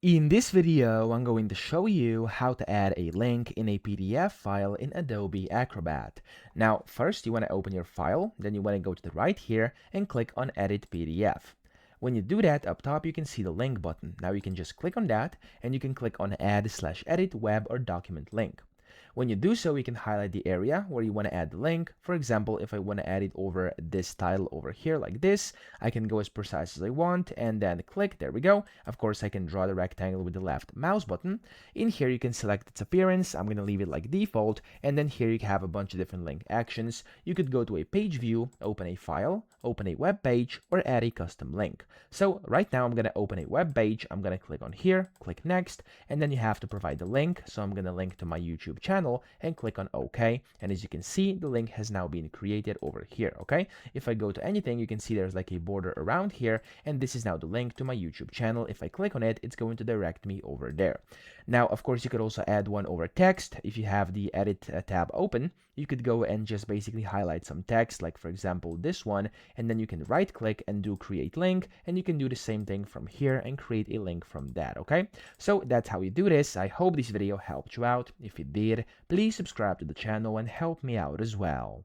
In this video, I'm going to show you how to add a link in a PDF file in Adobe Acrobat. Now, first you want to open your file, then you want to go to the right here and click on Edit PDF. When you do that, up top you can see the link button. Now you can just click on that and you can click on Add/Edit Web or Document Link. When you do so, you can highlight the area where you want to add the link. For example, if I want to add it over this title over here like this, I can go as precise as I want and then click. There we go. Of course, I can draw the rectangle with the left mouse button. In here, you can select its appearance. I'm going to leave it like default. And then here you have a bunch of different link actions. You could go to a page view, open a file, open a web page, or add a custom link. So right now I'm going to open a web page. I'm going to click on here, click next, and then you have to provide the link. So I'm going to link to my YouTube channel and click on OK. And as you can see, the link has now been created over here. Okay. If I go to anything, you can see there's like a border around here, and this is now the link to my YouTube channel. If I click on it, it's going to direct me over there. Now, of course, you could also add one over text. If you have the edit tab open, you could go and just basically highlight some text, like for example this one, and then you can right click and do create link, and you can do the same thing from here and create a link from that. Okay, so that's how you do this. I hope this video helped you out. If it did, please subscribe to the channel and help me out as well.